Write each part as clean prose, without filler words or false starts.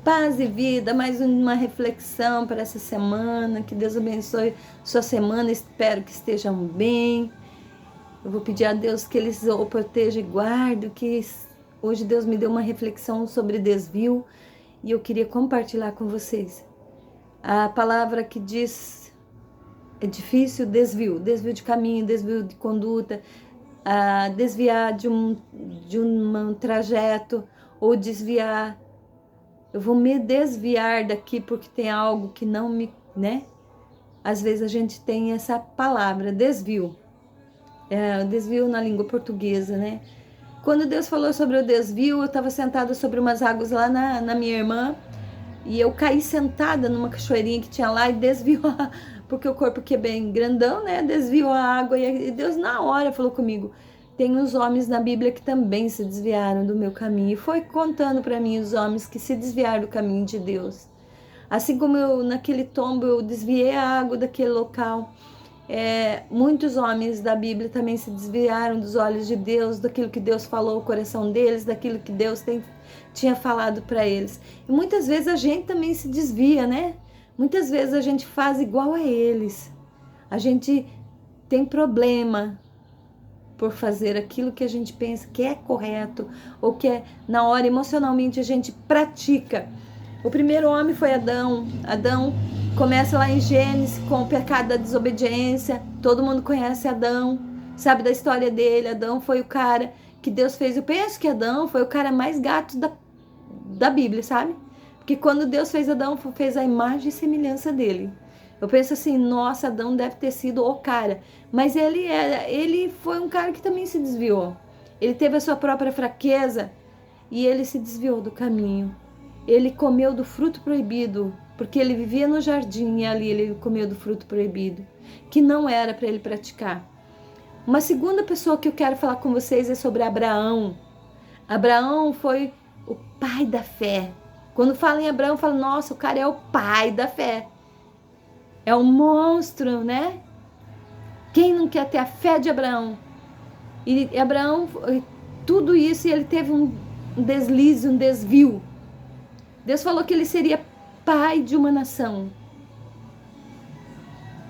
Paz e vida, mais uma reflexão para essa semana. Que Deus abençoe sua semana. Espero que estejam bem. Eu vou pedir a Deus que Ele o proteja e guarde. Que hoje Deus me deu uma reflexão sobre desvio e eu queria compartilhar com vocês. A palavra que diz é difícil, desvio de caminho, desvio de conduta, desviar de um trajeto ou desviar. Eu vou me desviar daqui porque tem algo que não me, né? Às vezes a gente tem essa palavra, desvio. Desvio na língua portuguesa, né? Quando Deus falou sobre o desvio, eu estava sentada sobre umas águas lá na minha irmã e eu caí sentada numa cachoeirinha que tinha lá e desviou, porque o corpo aqui é bem grandão, né? Desviou a água e Deus na hora falou comigo. Tem uns homens na Bíblia que também se desviaram do meu caminho. E foi contando para mim os homens que se desviaram do caminho de Deus. Assim como eu, naquele tombo, eu desviei a água daquele local. Muitos homens da Bíblia também se desviaram dos olhos de Deus, daquilo que Deus falou ao coração deles, daquilo que Deus tinha falado para eles. E muitas vezes a gente também se desvia, né? Muitas vezes a gente faz igual a eles. A gente tem problema por fazer aquilo que a gente pensa que é correto ou que na hora emocionalmente a gente pratica. O primeiro homem foi Adão. Adão começa lá em Gênesis com o pecado da desobediência. Todo mundo conhece Adão, sabe da história dele. Adão foi o cara que Deus fez. Eu penso que Adão foi o cara mais gato da Bíblia, sabe? Porque quando Deus fez Adão, fez a imagem e semelhança dele. Eu penso assim, nossa, Adão deve ter sido o cara. Mas ele foi um cara que também se desviou. Ele teve a sua própria fraqueza e ele se desviou do caminho. Ele comeu do fruto proibido, porque ele vivia no jardim e ali ele comeu do fruto proibido, que não era para ele praticar. Uma segunda pessoa que eu quero falar com vocês é sobre Abraão. Abraão foi o pai da fé. Quando fala em Abraão, fala, nossa, o cara é o pai da fé. É um monstro, né? Quem não quer ter a fé de Abraão? E Abraão, tudo isso, e ele teve um deslize, um desvio. Deus falou que ele seria pai de uma nação.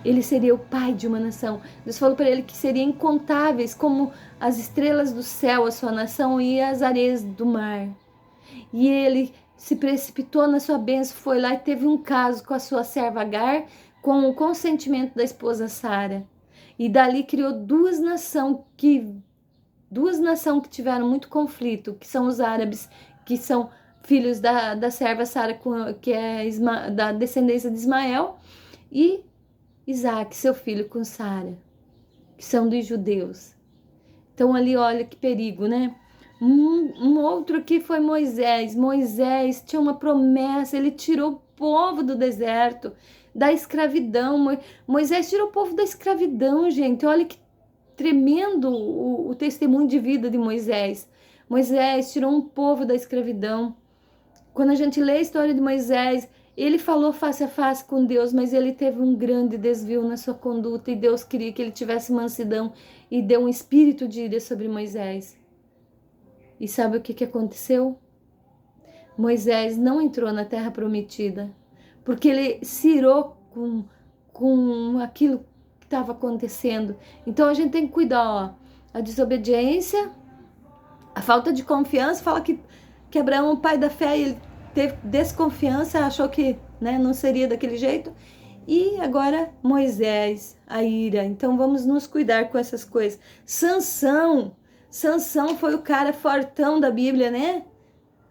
Ele seria o pai de uma nação. Deus falou para ele que seria incontáveis como as estrelas do céu, a sua nação, e as areias do mar. E ele se precipitou na sua bênção, foi lá e teve um caso com a sua serva Agar, com o consentimento da esposa Sara. E dali criou duas nações que tiveram muito conflito, que são os árabes, que são filhos da serva Sara, que é da descendência de Ismael, e Isaac, seu filho, com Sara, que são dos judeus. Então ali, olha que perigo, né? Um outro aqui foi Moisés. Moisés tinha uma promessa, ele tirou o povo do deserto, da escravidão. Moisés tirou o povo da escravidão, gente. Olha que tremendo o testemunho de vida de Moisés. Moisés tirou um povo da escravidão. Quando a gente lê a história de Moisés, ele falou face a face com Deus, mas ele teve um grande desvio na sua conduta e Deus queria que ele tivesse mansidão e deu um espírito de ira sobre Moisés. E sabe o que aconteceu? Moisés não entrou na terra prometida, porque ele se irou com aquilo que estava acontecendo. Então a gente tem que cuidar, ó, a desobediência, a falta de confiança, fala que Abraão, o pai da fé, ele teve desconfiança, achou que, né, não seria daquele jeito. E agora Moisés, a ira. Então vamos nos cuidar com essas coisas. Sansão foi o cara fortão da Bíblia, né?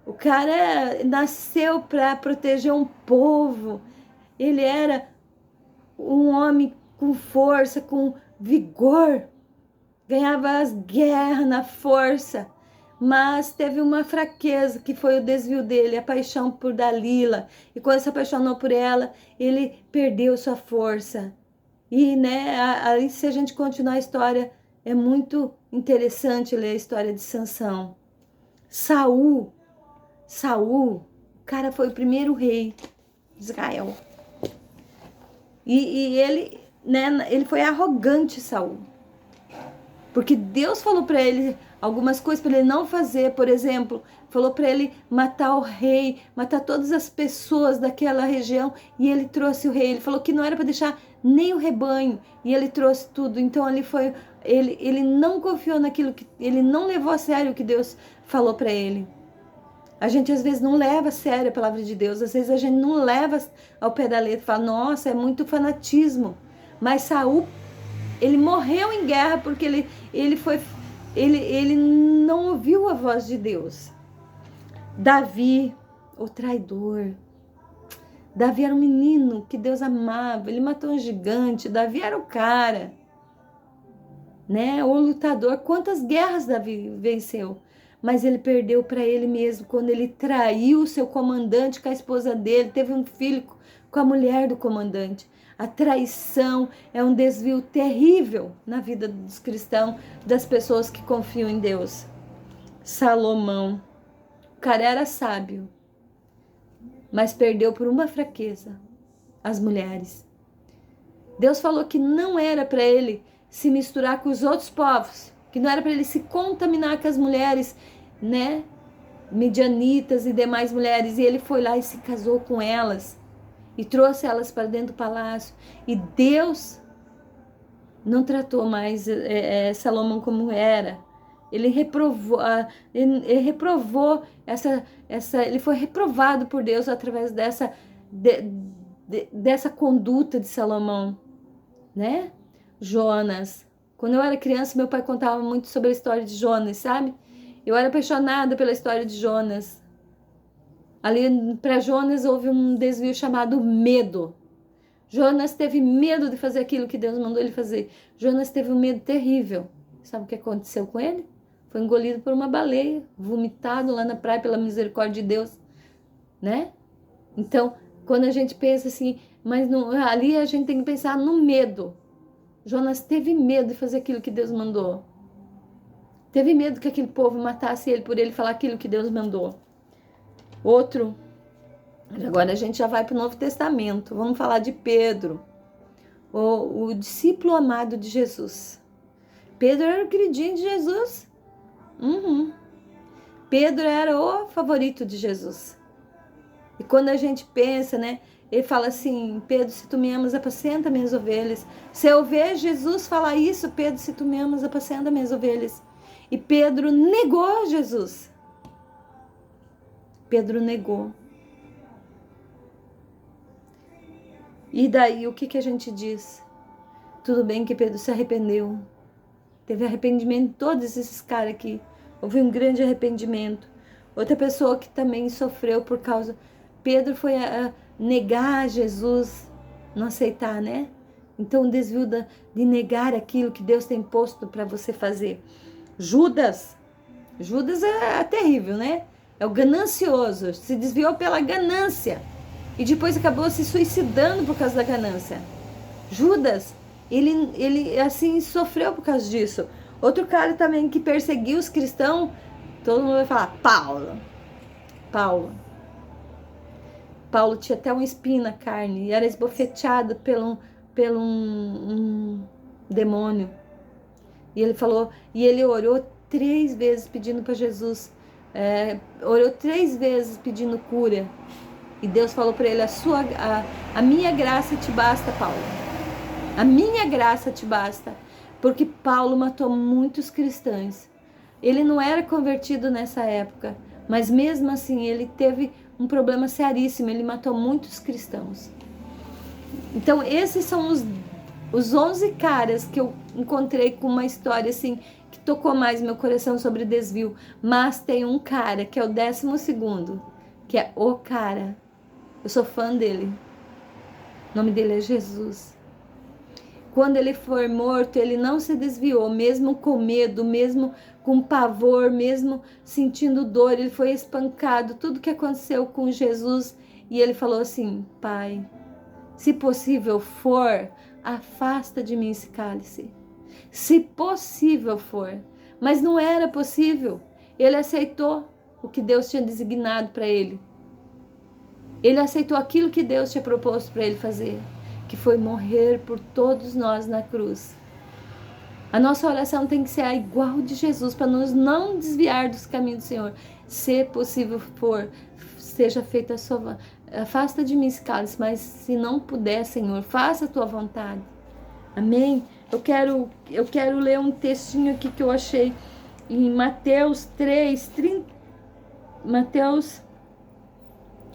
O cara nasceu para proteger um povo. Ele era um homem com força, com vigor. Ganhava as guerras na força. Mas teve uma fraqueza, que foi o desvio dele, a paixão por Dalila. E quando se apaixonou por ela, ele perdeu sua força. E, né, aí se a gente continuar a história, é muito interessante ler a história de Sansão. Saul, o cara foi o primeiro rei de Israel. E ele, né, ele foi arrogante, Saul. Porque Deus falou para ele, algumas coisas para ele não fazer. Por exemplo, falou para ele matar o rei, matar todas as pessoas daquela região, e ele trouxe o rei. Ele falou que não era para deixar nem o rebanho, e ele trouxe tudo. Então ele não confiou naquilo, ele não levou a sério o que Deus falou para ele. A gente às vezes não leva a sério a palavra de Deus, às vezes a gente não leva ao pé da letra, fala, nossa, é muito fanatismo. Mas Saul, ele morreu em guerra porque ele não ouviu a voz de Deus. Davi, o traidor. Davi era um menino que Deus amava, ele matou um gigante, Davi era o cara, né? O lutador. Quantas guerras Davi venceu? Mas ele perdeu para ele mesmo, quando ele traiu o seu comandante com a esposa dele, teve um filho com a mulher do comandante. A traição é um desvio terrível na vida dos cristãos, das pessoas que confiam em Deus. Salomão, o cara era sábio, mas perdeu por uma fraqueza, as mulheres. Deus falou que não era para ele se misturar com os outros povos, que não era para ele se contaminar com as mulheres, né, midianitas e demais mulheres, e ele foi lá e se casou com elas, e trouxe elas para dentro do palácio, e Deus não tratou mais Salomão como era. Ele reprovou, ele foi reprovado por Deus através dessa conduta de Salomão, né? Jonas. Quando eu era criança, meu pai contava muito sobre a história de Jonas, sabe? Eu era apaixonada pela história de Jonas. Ali para Jonas houve um desvio chamado medo. Jonas teve medo de fazer aquilo que Deus mandou ele fazer. Jonas teve um medo terrível. Sabe o que aconteceu com ele? Foi engolido por uma baleia, vomitado lá na praia pela misericórdia de Deus, né? Então, quando a gente pensa assim, mas ali a gente tem que pensar no medo. Jonas teve medo de fazer aquilo que Deus mandou. Teve medo que aquele povo matasse ele por ele falar aquilo que Deus mandou. Outro, agora a gente já vai para o Novo Testamento. Vamos falar de Pedro, o discípulo amado de Jesus. Pedro era o queridinho de Jesus. Pedro era o favorito de Jesus. E quando a gente pensa, né? Ele fala assim, Pedro, se tu me amas, apacenta minhas ovelhas. Se eu ver Jesus falar isso, Pedro, se tu me amas, apacenta minhas ovelhas. E Pedro negou Jesus. Pedro negou. E daí, o que a gente diz? Tudo bem que Pedro se arrependeu. Teve arrependimento de todos esses caras aqui. Houve um grande arrependimento. Outra pessoa que também sofreu por causa... Pedro foi a negar Jesus, não aceitar, né? Então, o desvio de negar aquilo que Deus tem posto para você fazer. Judas é terrível, né? É o ganancioso, se desviou pela ganância e depois acabou se suicidando por causa da ganância. Judas, ele assim sofreu por causa disso. Outro cara também que perseguiu os cristãos, todo mundo vai falar, Paulo tinha até um espinho na carne e era esbofeteado pelo um demônio. E ele falou, e ele orou 3 vezes pedindo para Jesus, orou 3 vezes pedindo cura. E Deus falou para ele, a minha graça te basta, Paulo. A minha graça te basta. Porque Paulo matou muitos cristãos. Ele não era convertido nessa época, mas mesmo assim ele teve um problema seríssimo, ele matou muitos cristãos. Então esses são os 11 caras que eu encontrei com uma história assim, que tocou mais meu coração sobre desvio. Mas tem um cara que é o 12º, que é o cara. Eu sou fã dele. O nome dele é Jesus. Quando ele for morto, ele não se desviou, mesmo com medo, mesmo com pavor, mesmo sentindo dor. Ele foi espancado, tudo que aconteceu com Jesus. E ele falou assim, Pai, se possível for, afasta de mim esse cálice. Se possível for. Mas não era possível. Ele aceitou o que Deus tinha designado para ele. Ele aceitou aquilo que Deus tinha proposto para ele fazer, que foi morrer por todos nós na cruz. A nossa oração tem que ser a igual de Jesus, para nos não desviar dos caminhos do Senhor. Se possível for, seja feita a sua... Afasta de mim esse cálice, mas se não puder, Senhor, faça a tua vontade. Amém? Eu quero ler um textinho aqui que eu achei em Mateus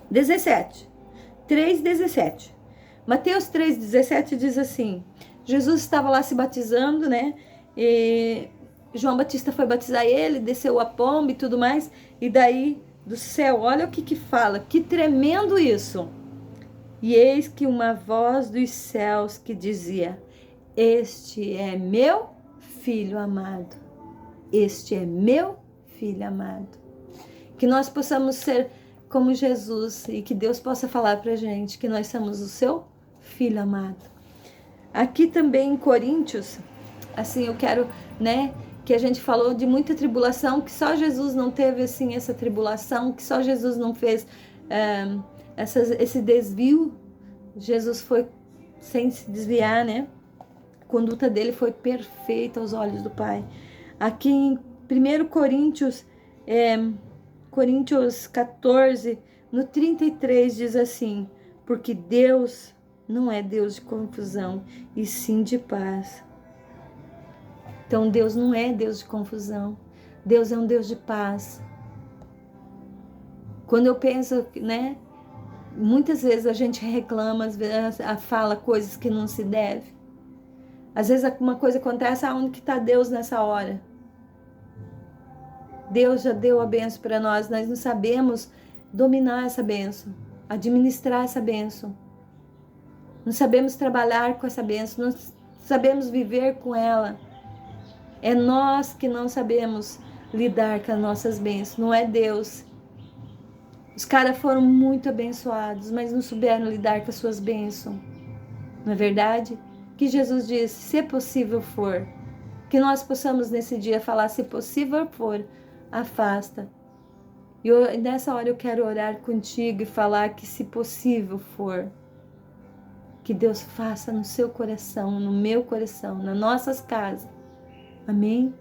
17. 3:17. Mateus 3:17 diz assim: Jesus estava lá se batizando, né? E João Batista foi batizar ele, desceu a pomba e tudo mais. E daí, do céu, olha o que fala. Que tremendo isso! E eis que uma voz dos céus que dizia: este é meu filho amado. Este é meu filho amado. Que nós possamos ser como Jesus e que Deus possa falar pra gente que nós somos o seu filho amado. Aqui também em Coríntios, assim, eu quero, né, que a gente falou de muita tribulação, que só Jesus não teve, assim, essa tribulação, que só Jesus não fez esse desvio. Jesus foi sem se desviar, né? A conduta dele foi perfeita aos olhos do Pai. Aqui em 1 Coríntios, Coríntios 14, no 33, diz assim: porque Deus não é Deus de confusão, e sim de paz. Então Deus não é Deus de confusão. Deus é um Deus de paz. Quando eu penso, né? Muitas vezes a gente reclama, às vezes fala coisas que não se deve. Às vezes uma coisa acontece, aonde que está Deus nessa hora? Deus já deu a benção para nós não sabemos dominar essa benção, administrar essa benção. Não sabemos trabalhar com essa bênção, não sabemos viver com ela. É nós que não sabemos lidar com as nossas bênçãos, não é Deus. Os caras foram muito abençoados, mas não souberam lidar com as suas bênçãos. Não é verdade? Que Jesus disse: se possível for, que nós possamos nesse dia falar: se possível for, afasta. E nessa hora eu quero orar contigo e falar que, se possível for, que Deus faça no seu coração, no meu coração, nas nossas casas. Amém?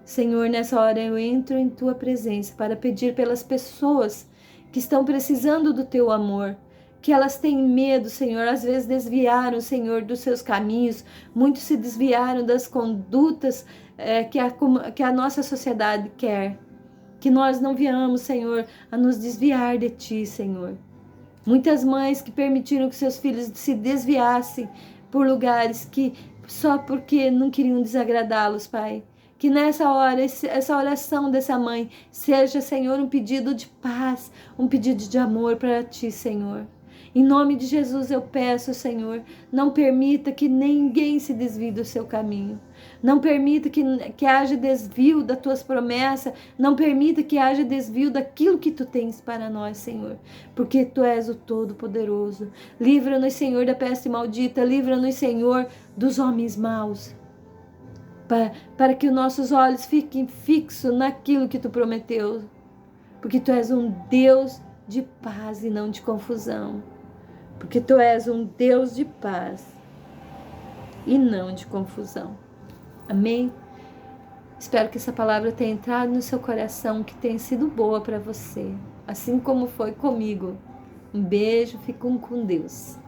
Senhor, nessa hora eu entro em tua presença para pedir pelas pessoas que estão precisando do teu amor, que elas têm medo, Senhor, às vezes desviaram, Senhor, dos seus caminhos, muitos se desviaram das condutas que a nossa sociedade quer, que nós não venhamos, Senhor, a nos desviar de ti, Senhor. Muitas mães que permitiram que seus filhos se desviassem por lugares que só porque não queriam desagradá-los, Pai. Que nessa hora, essa oração dessa mãe seja, Senhor, um pedido de paz, um pedido de amor para ti, Senhor. Em nome de Jesus eu peço, Senhor, não permita que ninguém se desvie do seu caminho. Não permita que haja desvio das tuas promessas. Não permita que haja desvio daquilo que tu tens para nós, Senhor. Porque tu és o Todo-Poderoso. Livra-nos, Senhor, da peste maldita. Livra-nos, Senhor, dos homens maus. Para que os nossos olhos fiquem fixos naquilo que tu prometeu. Porque tu és um Deus de paz e não de confusão. Porque tu és um Deus de paz e não de confusão. Amém? Espero que essa palavra tenha entrado no seu coração, que tenha sido boa para você, assim como foi comigo. Um beijo, fiquem com Deus.